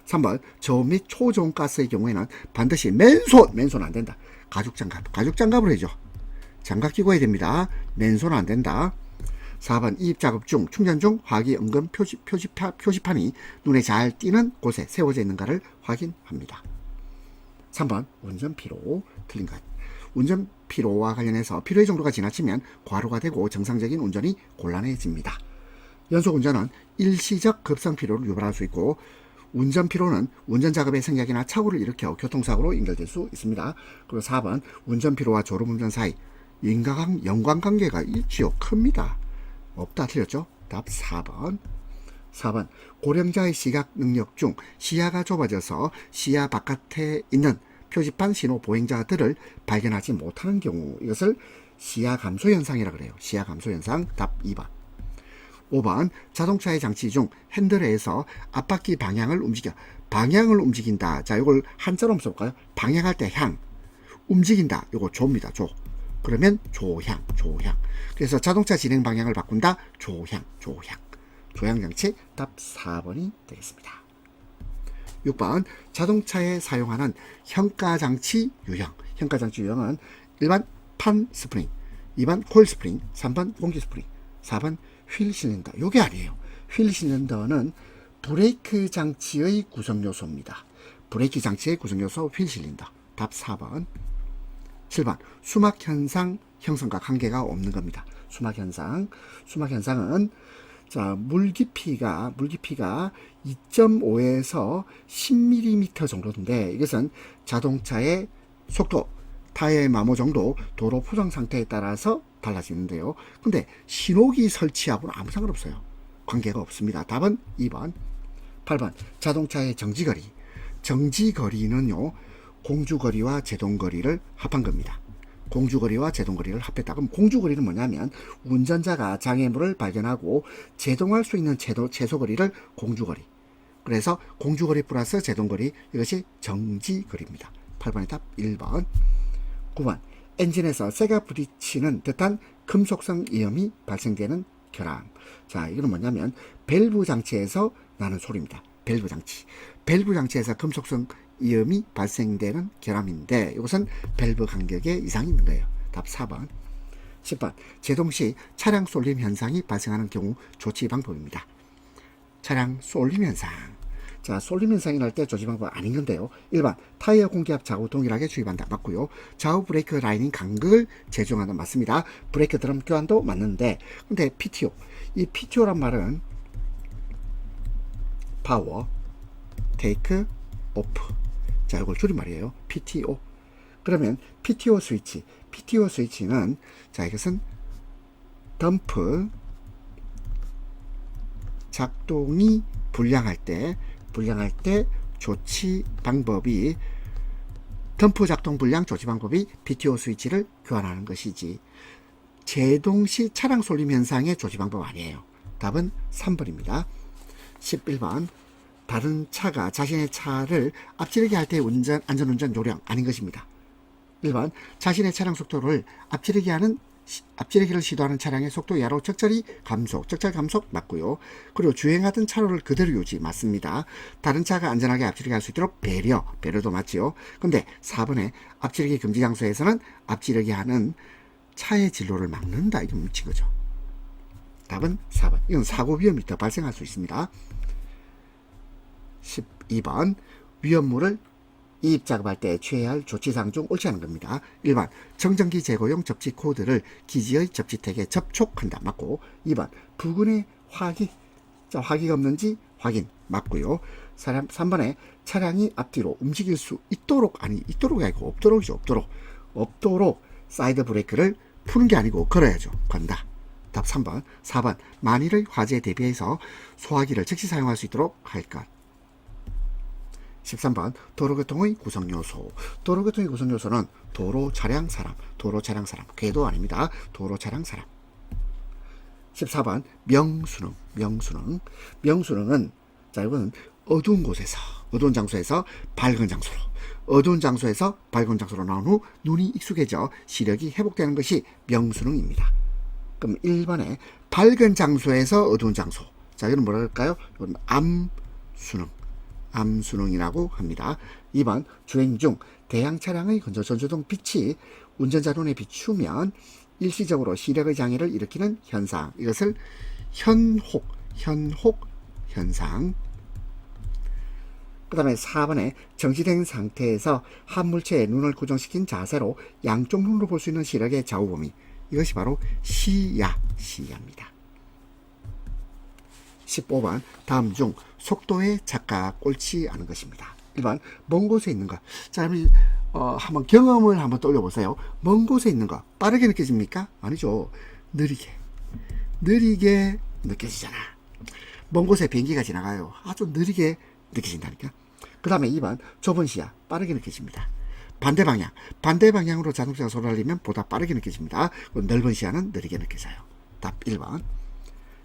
3번 저온 및 초저온 가스의 경우에는 반드시 맨손 안 된다. 가죽장갑으로 해줘. 장갑 끼고 해야 됩니다. 맨손 안 된다. 4번 이입작업 중 충전 중 화기 은근 표지판이 눈에 잘 띄는 곳에 세워져 있는가를 확인합니다. 3번 운전피로 틀린 것. 운전피로와 관련해서 피로의 정도가 지나치면 과로가 되고 정상적인 운전이 곤란해집니다. 연속운전은 일시적 급성피로를 유발할 수 있고 운전피로는 운전작업의 생략이나 착오를 일으켜 교통사고로 연결될 수 있습니다. 그리고 4번 운전피로와 졸음운전 사이 연관관계가 있지요. 큽니다. 없다. 틀렸죠? 답 4번. 4번 고령자의 시각 능력 중 시야가 좁아져서 시야 바깥에 있는 표지판 신호 보행자들을 발견하지 못하는 경우, 이것을 시야 감소 현상이라고 그래요. 시야 감소 현상. 답 2번. 5번 자동차의 장치 중 핸들에서 앞바퀴 방향을 움직인다. 자, 이걸 한자로 한번 써볼까요? 방향할 때 향, 움직인다. 이거 조입니다. 조. 그러면 조향. 그래서 자동차 진행 방향을 바꾼다. 조향 장치. 답 4번이 되겠습니다. 6번 자동차에 사용하는 현가장치 유형. 현가장치 유형은 1번 판 스프링, 2번 코일 스프링, 3번 공기 스프링, 4번 휠 실린더. 요게 아니에요. 휠 실린더는 브레이크 장치의 구성요소입니다. 브레이크 장치의 구성요소 휠 실린더. 답 4번. 7번 수막 현상 형성과 관계가 없는 겁니다. 수막 현상은 자, 물 깊이가 2.5에서 10mm 정도인데, 이것은 자동차의 속도, 타이어의 마모 정도, 도로 포장 상태에 따라서 달라지는데요. 근데 신호기 설치하고는 아무 상관없어요. 관계가 없습니다. 답은 2번. 8번 자동차의 정지거리는요, 공주거리와 제동거리를 합한 겁니다. 공주거리와 제동거리를 합했다. 그럼 공주거리는 뭐냐면 운전자가 장애물을 발견하고 제동할 수 있는 최소거리를 공주거리. 그래서 공주거리 플러스 제동거리, 이것이 정지거리입니다. 8번의 답 1번. 9번 엔진에서 쇠가 부딪히는 듯한 금속성 이염이 발생되는 결함. 자, 이거는 뭐냐면 밸브 장치에서 나는 소리입니다. 밸브 장치에서 금속성 이염이 발생되는 결함인데, 이것은 밸브 간격에 이상이 있는 거예요. 답 4번. 10번 제동 시 차량 쏠림 현상이 발생하는 경우 조치 방법입니다. 차량 쏠림 현상. 자, 쏠림 현상이 날 때 조치 방법 아닌 건데요. 1번 타이어 공기압 좌우 동일하게 주입한다. 맞고요. 좌우 브레이크 라이닝 간격을 제중한다. 맞습니다. 브레이크 드럼 교환도 맞는데, 근데 PTO, 이 PTO란 말은 파워, 테이크, 오프. 자, 이걸 줄임말이에요. PTO. 그러면 PTO 스위치는 자, 이것은 덤프 작동이 불량할 때 조치 방법이 덤프 작동 불량 조치 방법이 PTO 스위치를 교환하는 것이지 제동시 차량 쏠림 현상의 조치 방법 아니에요. 답은 3번입니다. 11번 다른 차가 자신의 차를 앞지르기 할 때 안전운전 요령 아닌 것입니다. 1번 자신의 차량 속도를 앞지르기를 시도하는 차량의 속도 이하로 적절 감속 맞고요. 그리고 주행하던 차로를 그대로 유지 맞습니다. 다른 차가 안전하게 앞지르기 할 수 있도록 배려도 맞지요. 근데 4번에 앞지르기 금지 장소에서는 앞지르기 하는 차의 진로를 막는다. 이게 묻힌 거죠. 답은 4번. 이건 사고 위험이 더 발생할 수 있습니다. 12번 위험물을 이입 작업할 때 취해야 할 조치사항 중 옳지 않은 겁니다. 1번 정전기 제거용 접지 코드를 기지의 접지택에 접촉한다. 맞고 2번 부근에 화기가 없는지 확인. 맞고요. 3번에 차량이 앞뒤로 움직일 수 있도록이 아니고 없도록 사이드 브레이크를 푸는 게 아니고 걸어야죠. 건다. 답 3번. 4번 만일의 화재에 대비해서 소화기를 즉시 사용할 수 있도록 할 것. 13번 도로교통의 구성요소. 도로교통의 구성요소는 도로, 차량, 사람. 궤도 아닙니다. 도로, 차량, 사람. 14번 명수능은 자, 이거는 어두운 장소에서 밝은 장소로 나온 후 눈이 익숙해져 시력이 회복되는 것이 명수능입니다. 그럼 1번에 밝은 장소에서 어두운 장소. 자, 이건 뭐라 할까요? 이건 암수능이라고 합니다. 2번 주행 중 대형 차량의 전조등 빛이 운전자 눈에 비추면 일시적으로 시력의 장애를 일으키는 현상. 이것을 현혹 현상. 그 다음에 4번에 정지된 상태에서 한 물체에 눈을 고정시킨 자세로 양쪽 눈으로 볼 수 있는 시력의 좌우 범위. 이것이 바로 시야입니다. 15번 다음 중 속도의 작가 옳지 않은 것입니다. 1번 먼 곳에 있는 것. 자, 한번 경험을 한번 떠올려보세요. 먼 곳에 있는 것 빠르게 느껴집니까? 아니죠. 느리게 느껴지잖아. 먼 곳에 비행기가 지나가요. 아주 느리게 느껴진다니까. 그 다음에 2번 좁은 시야 빠르게 느껴집니다. 반대 방향으로 자동차가 쏘달리면 보다 빠르게 느껴집니다. 넓은 시야는 느리게 느껴져요. 답 1번.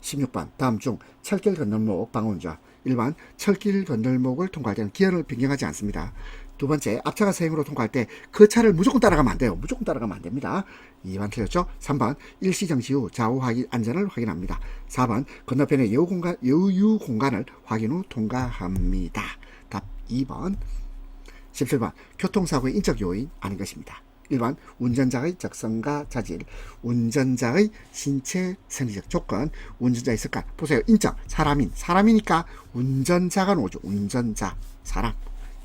16번 다음 중 철길 건널목 방어운전. 1번 철길 건널목을 통과할 때는 기어를 변경하지 않습니다. 두 번째 앞차가 서행으로 통과할 때 그 차를 무조건 따라가면 안 돼요. 무조건 따라가면 안 됩니다. 2번 틀렸죠. 3번 일시정지 후 좌우 안전을 확인합니다. 4번 건너편의 여유 공간을 확인 후 통과합니다. 답 2번. 17번 교통사고의 인적 요인 아닌 것입니다. 1번 운전자의 적성과 자질, 운전자의 신체 생리적 조건, 운전자의 습관. 보세요. 인적 사람이니까 운전자가 나오죠. 운전자 사람.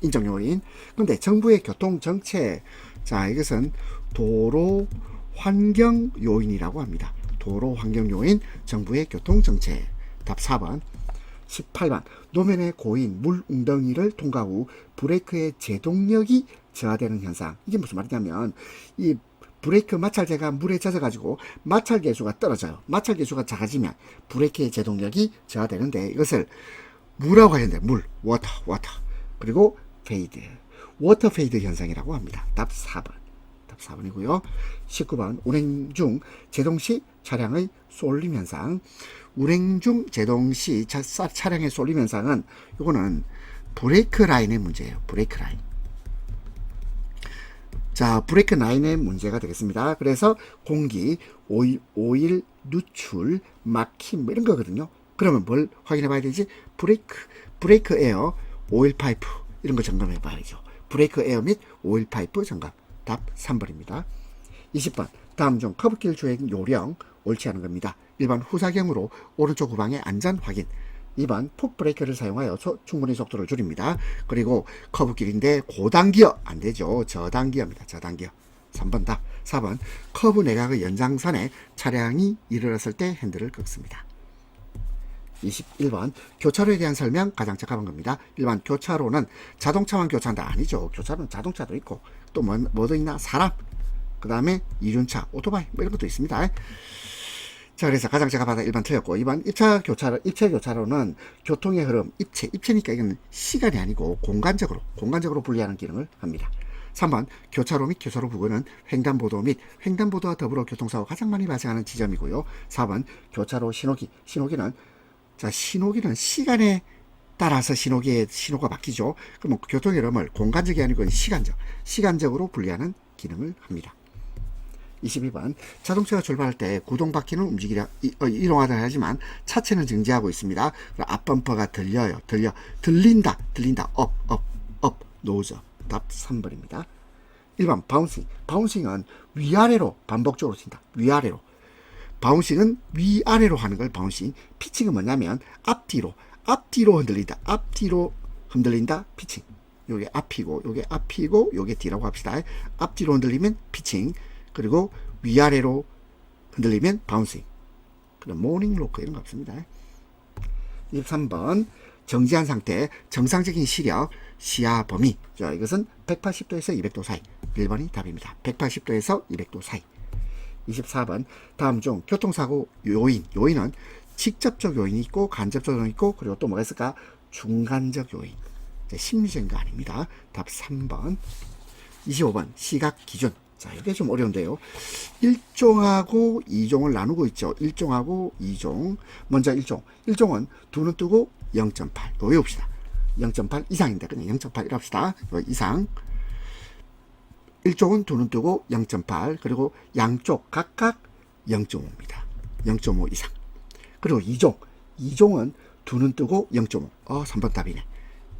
인적 요인. 근데 정부의 교통 정책. 자, 이것은 도로 환경 요인이라고 합니다. 도로 환경 요인, 정부의 교통 정책. 답 4번. 18번 노면에 고인 물 웅덩이를 통과 후 브레이크의 제동력이 저하되는 현상. 이게 무슨 말이냐면 이 브레이크 마찰제가 물에 젖어가지고 마찰 계수가 떨어져요. 마찰 계수가 작아지면 브레이크의 제동력이 저하되는데 이것을 물하고 관련된 워터 그리고 워터 페이드 현상이라고 합니다. 답 4번이고요. 19번 운행 중 제동 시 차량의 쏠림 현상. 운행 중 제동 시 차량의 쏠림 현상은 이거는 브레이크 라인의 문제예요. 브레이크 라인. 자, 브레이크 라인의 문제가 되겠습니다. 그래서 공기, 오일 누출, 막힘 이런 거거든요. 그러면 뭘 확인해 봐야 되지? 브레이크 에어, 오일 파이프 이런 거 점검해 봐야죠. 브레이크 에어 및 오일 파이프 점검. 답 3번입니다. 20번 다음 중 커브길 주행 요령 옳지 않은 겁니다. 1번 후사경으로 오른쪽 후방의 안전 확인. 2번 풋 브레이크를 사용하여 충분히 속도를 줄입니다. 그리고 커브길인데 고단기어 안되죠. 저단기어입니다. 저단기어. 3번 답. 4번 커브 내각의 연장선에 차량이 이르렀을 때 핸들을 꺾습니다. 21번 교차로에 대한 설명 가장 적합한 겁니다. 일반 교차로는 자동차만 교차한다. 아니죠. 교차로는 자동차도 있고 또 뭐도 있나? 사람, 그 다음에 이륜차, 오토바이 뭐 이런 것도 있습니다. 자, 그래서 가장 적합하다 1번 틀렸고, 2번 입체 교차로는 교통의 흐름, 입체니까 이건 시간이 아니고 공간적으로 분리하는 기능을 합니다. 3번 교차로 및 교차로 부근은 횡단보도 및 횡단보도와 더불어 교통사고가 가장 많이 발생하는 지점이고요. 4번 교차로 신호기는 시간에 따라서 신호가 바뀌죠. 그럼 교통의 흐름을 공간적이 아니고 시간적으로 분리하는 기능을 합니다. 22번 자동차가 출발할 때 구동바퀴는 이동하다 하지만 차체는 정지하고 있습니다. 앞범퍼가 들린다 업 노즈. 답 3번입니다. 1번 바운싱은 위아래로 반복적으로 친다. 바운싱은 위아래로 하는 걸 바운싱. 피칭은 뭐냐면 앞뒤로 흔들린다 피칭. 요게 앞이고 요게 뒤라고 합시다. 앞뒤로 흔들리면 피칭, 그리고 위아래로 흔들리면 바운싱. 그럼 모닝 로크 이런 거 없습니다. 23번 정지한 상태 정상적인 시야 범위. 자, 이것은 180도에서 200도 사이. 1번이 답입니다. 180도에서 200도 사이. 24번 다음 중 교통사고 요인은 직접적 요인이 있고 간접적 요인이 있고, 그리고 또 뭐가 있을까? 중간적 요인. 심리적인 거 아닙니다. 답 3번. 25번 시각 기준. 자, 이게 좀 어려운데요. 1종하고 2종을 나누고 있죠. 1종하고 2종. 먼저 1종은 두 눈 뜨고 0.8. 이거 외웁시다. 0.8 이상인데 그냥 0.8 이랍시다. 이상. 1종은 두 눈 뜨고 0.8, 그리고 양쪽 각각 0.5입니다. 0.5 이상. 그리고 2종은 두 눈 뜨고 0.5. 3번 답이네.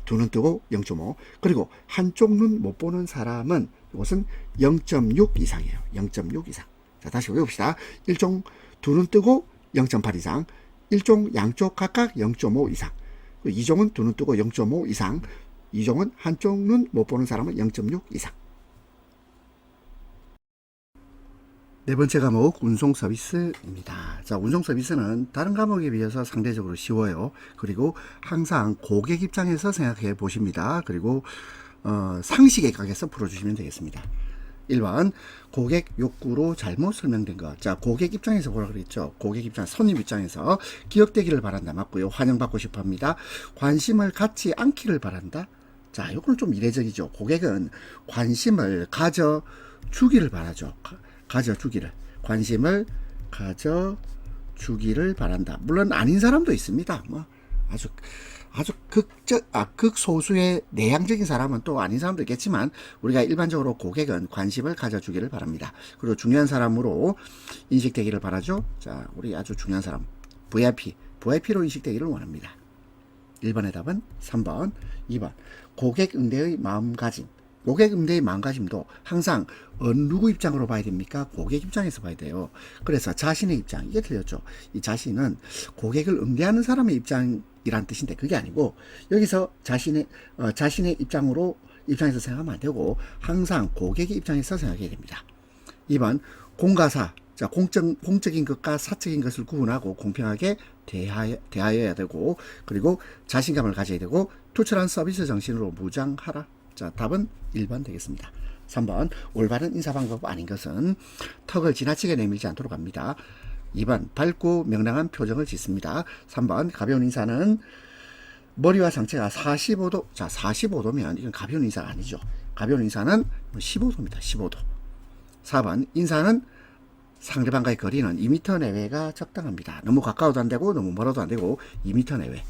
두 눈 뜨고 0.5. 그리고 한쪽 눈 못 보는 사람은 이것은 0.6 이상이에요. 0.6 이상. 자, 다시 외웁시다. 1종 두 눈 뜨고 0.8 이상. 1종 양쪽 각각 0.5 이상. 2종은 두 눈 뜨고 0.5 이상. 2종은 한쪽 눈 못 보는 사람은 0.6 이상. 네 번째 과목 운송 서비스입니다. 자, 운송 서비스는 다른 과목에 비해서 상대적으로 쉬워요. 그리고 항상 고객 입장에서 생각해 보십니다. 그리고 상식에 각에서 풀어주시면 되겠습니다. 1번 고객 욕구로 잘못 설명된 것. 자, 고객 입장에서 뭐라 그랬죠? 손님 입장에서 기억되기를 바란다. 맞고요. 환영받고 싶어 합니다. 관심을 갖지 않기를 바란다. 자, 이거는 좀 이례적이죠. 고객은 관심을 가져주기를 바라죠. 관심을 가져주기를 바란다. 물론 아닌 사람도 있습니다. 뭐 아주 극소수의 내향적인 사람은 또 아닌 사람도 있겠지만, 우리가 일반적으로 고객은 관심을 가져주기를 바랍니다. 그리고 중요한 사람으로 인식되기를 바라죠. 자, 우리 아주 중요한 사람 VIP로 인식되기를 원합니다. 1번의 답은 3번. 2번 고객 응대의 마음가짐도 항상 누구 입장으로 봐야 됩니까? 고객 입장에서 봐야 돼요. 그래서 자신의 입장, 이게 틀렸죠. 이 자신은 고객을 응대하는 사람의 입장이란 뜻인데 그게 아니고, 여기서 자신의 입장에서 생각하면 안 되고 항상 고객의 입장에서 생각해야 됩니다. 2번 공과사. 자, 공적인 것과 사적인 것을 구분하고 공평하게 대하여야 되고, 그리고 자신감을 가져야 되고, 투철한 서비스 정신으로 무장하라. 자, 답은 1번 되겠습니다. 3번 올바른 인사 방법 아닌 것은 턱을 지나치게 내밀지 않도록 합니다. 2번 밝고 명랑한 표정을 짓습니다. 3번 가벼운 인사는 머리와 상체가 45도. 자, 45도면 이건 가벼운 인사가 아니죠. 가벼운 인사는 15도입니다. 15도. 4번 인사는 상대방과의 거리는 2m 내외가 적당합니다. 너무 가까워도 안 되고 너무 멀어도 안 되고 2m 내외.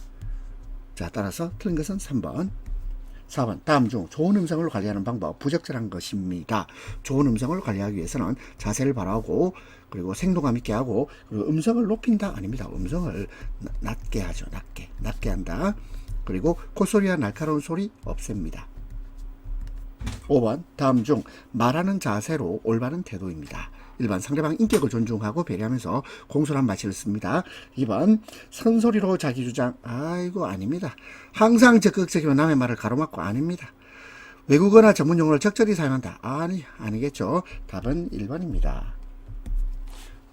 자, 따라서 틀린 것은 3번. 4번 다음 중 좋은 음성을 관리하는 방법 부적절한 것입니다. 좋은 음성을 관리하기 위해서는 자세를 바라고, 그리고 생동감 있게 하고, 그리고 음성을 높인다 아닙니다. 음성을 낮게 하죠. 낮게 한다. 그리고 콧소리와 날카로운 소리 없앱니다. 5번 다음 중 말하는 자세로 올바른 태도입니다. 1번 상대방 인격을 존중하고 배려하면서 공손한 말씨를 씁니다. 2번 선소리로 자기 주장. 아닙니다. 항상 적극적이면 남의 말을 가로막고. 아닙니다. 외국어나 전문 용어를 적절히 사용한다. 아니겠죠. 답은 1번입니다.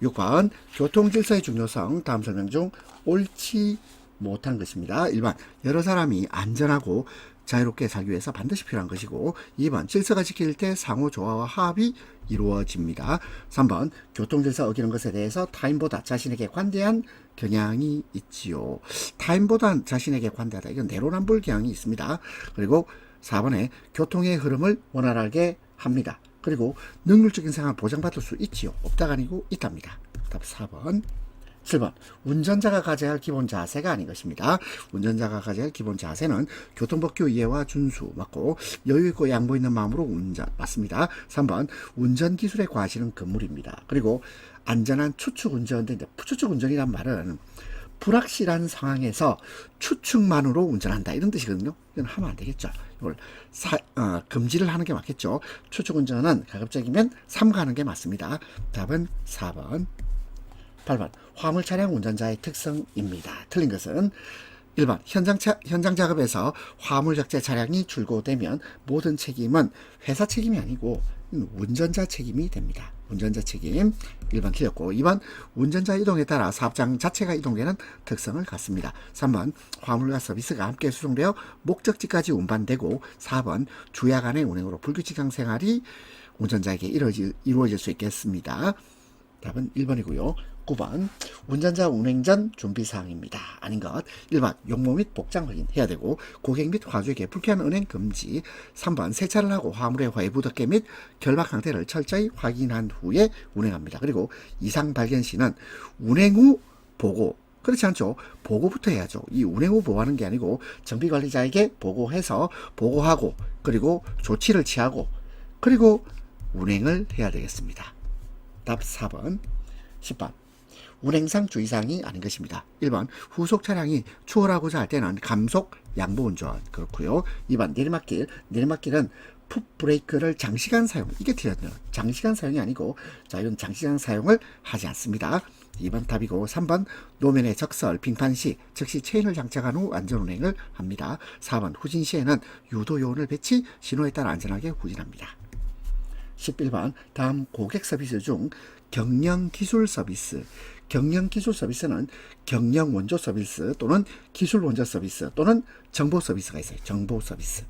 6번 교통질서의 중요성. 다음 설명 중 옳지 못한 것입니다. 1번 여러 사람이 안전하고 자유롭게 살기 위해서 반드시 필요한 것이고 2번 질서가 지킬 때 상호 조화와 합이 이루어집니다. 3번 교통질서 어기는 것에 대해서 타인보다 자신에게 관대한 경향이 있지요. 타인보다 자신에게 관대하다. 이건 내로남불 경향이 있습니다. 그리고 4번에 교통의 흐름을 원활하게 합니다. 그리고 능률적인 생활을 보장받을 수 있지요. 없다가 아니고 있답니다. 답 4번. 7번 운전자가 가져야 할 기본 자세가 아닌 것입니다. 운전자가 가져야 할 기본 자세는 교통법규 이해와 준수 맞고 여유있고 양보 있는 마음으로 운전 맞습니다. 3번 운전기술에 과실은 금물입니다. 그리고 안전한 추측운전인데 추측운전이란 말은 불확실한 상황에서 추측만으로 운전한다 이런 뜻이거든요. 이건 하면 안 되겠죠. 이걸 금지를 하는 게 맞겠죠. 추측운전은 가급적이면 삼가하는 게 맞습니다. 답은 4번. 8번 화물 차량 운전자의 특성입니다. 틀린 것은 1번 현장 작업에서 화물 적재 차량이 출고되면 모든 책임은 회사 책임이 아니고 운전자 책임이 됩니다. 운전자 책임 1번 틀렸고 2번 운전자 이동에 따라 사업장 자체가 이동되는 특성을 갖습니다. 3번 화물과 서비스가 함께 수송되어 목적지까지 운반되고 4번 주야간의 운행으로 불규칙한 생활이 운전자에게 이루어질 수 있겠습니다. 답은 1번이고요. 9번 운전자 운행 전 준비사항입니다. 아닌 것 1번 용모 및 복장 확인해야 되고 고객 및 화주에게 불쾌한 은행 금지 3번 세차를 하고 화물의 외부 덮개 및 결박 상태를 철저히 확인한 후에 운행합니다. 그리고 이상 발견 시는 운행 후 보고 그렇지 않죠. 보고부터 해야죠. 이 운행 후 보고하는 게 아니고 정비관리자에게 보고해서 보고하고 그리고 조치를 취하고 그리고 운행을 해야 되겠습니다. 답 4번. 10번 운행상 주의사항이 아닌 것입니다. 1번 후속 차량이 추월하고자 할 때는 감속 양보 운전 그렇고요. 2번 내리막길은 풋 브레이크를 장시간 사용 이게 틀렸네요. 장시간 사용이 아니고 자 이건 장시간 사용을 하지 않습니다. 2번 답이고 3번 노면에 적설 빙판 시 즉시 체인을 장착한 후 안전운행을 합니다. 4번 후진 시에는 유도 요원을 배치 신호에 따라 안전하게 후진합니다. 11번 다음 고객 서비스 중 경영 기술 서비스 경영 기술 서비스는 경영 원조 서비스 또는 기술 원조 서비스 또는 정보 서비스가 있어요. 정보 서비스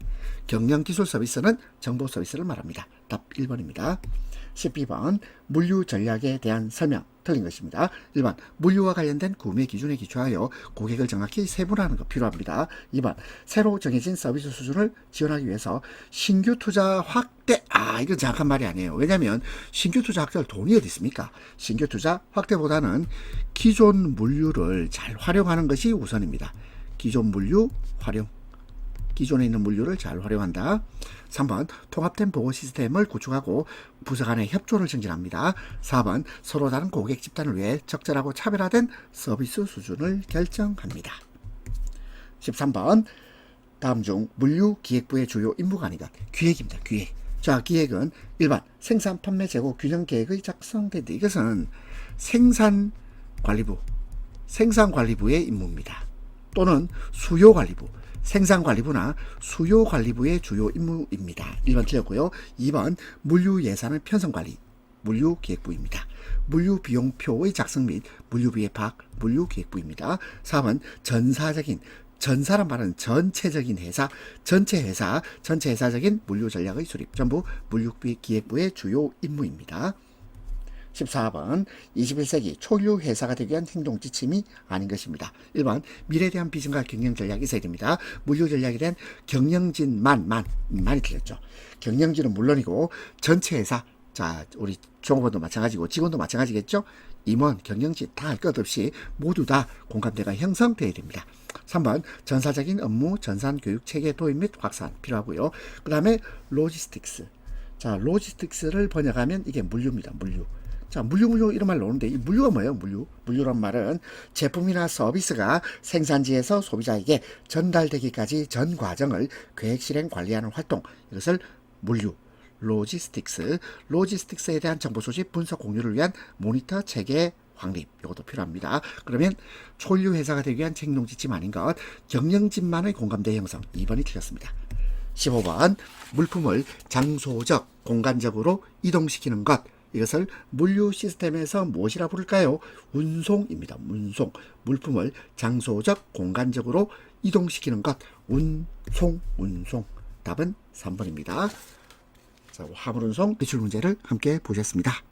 경영 기술 서비스는 정보 서비스를 말합니다. 답 1번입니다. 12번 물류 전략에 대한 설명 틀린 것입니다. 1번 물류와 관련된 구매 기준에 기초하여 고객을 정확히 세분화하는 것 필요합니다. 2번 새로 정해진 서비스 수준을 지원하기 위해서 신규 투자 확대 이건 정확한 말이 아니에요. 왜냐하면 신규 투자 확대할 돈이 어디 있습니까? 신규 투자 확대보다는 기존 물류를 잘 활용하는 것이 우선입니다. 기존 물류 활용 기존에 있는 물류를 잘 활용한다. 3번 통합된 보고 시스템을 구축하고 부서 간의 협조를 증진합니다. 4번 서로 다른 고객 집단을 위해 적절하고 차별화된 서비스 수준을 결정합니다. 13번 다음 중 물류기획부의 주요 임무가 아닌 것 기획입니다. 기획. 자 기획은 1번 생산 판매 재고 균형 계획의 작성된다. 이것은 생산관리부의 임무입니다. 또는 수요관리부 생산관리부나 수요관리부의 주요 임무입니다. 1번 틀렸고요. 2번 물류예산의 편성관리 물류기획부입니다. 물류비용표의 작성 및 물류비의 파악 물류기획부입니다. 4번 전사란 말은 전체적인 회사, 전체 회사적인 물류전략의 수립 전부 물류기획부의 주요 임무입니다. 14번 21세기 초유 회사가 되기 위한 행동 지침이 아닌 것입니다. 1번 미래에 대한 비전과 경영 전략이 있어야 됩니다. 물류 전략에 대한 경영진만이 틀렸죠. 경영진은 물론이고 전체 회사 자 우리 종업원도 마찬가지고 직원도 마찬가지겠죠. 임원, 경영진 다 할 것 없이 모두 다 공감대가 형성되어야 됩니다. 3번 전사적인 업무 전산 교육 체계 도입 및 확산 필요하고요. 그 다음에 로지스틱스 자 로지스틱스를 번역하면 이게 물류입니다. 물류 자, 물류 이런 말 나오는데 이 물류가 뭐예요? 물류란 말은 제품이나 서비스가 생산지에서 소비자에게 전달되기까지 전 과정을 계획 실행 관리하는 활동 이것을 물류 로지스틱스에 대한 정보 소집 분석 공유를 위한 모니터 체계 확립 이것도 필요합니다. 그러면 초유 회사가 되기 위한 행동 지침 아닌 것 경영진만의 공감대 형성 2번이 틀렸습니다. 15번 물품을 장소적 공간적으로 이동시키는 것 이것을 물류 시스템에서 무엇이라 부를까요? 운송입니다. 운송. 물품을 장소적, 공간적으로 이동시키는 것. 운송. 답은 3번입니다. 자, 화물운송 기출 문제를 함께 보셨습니다.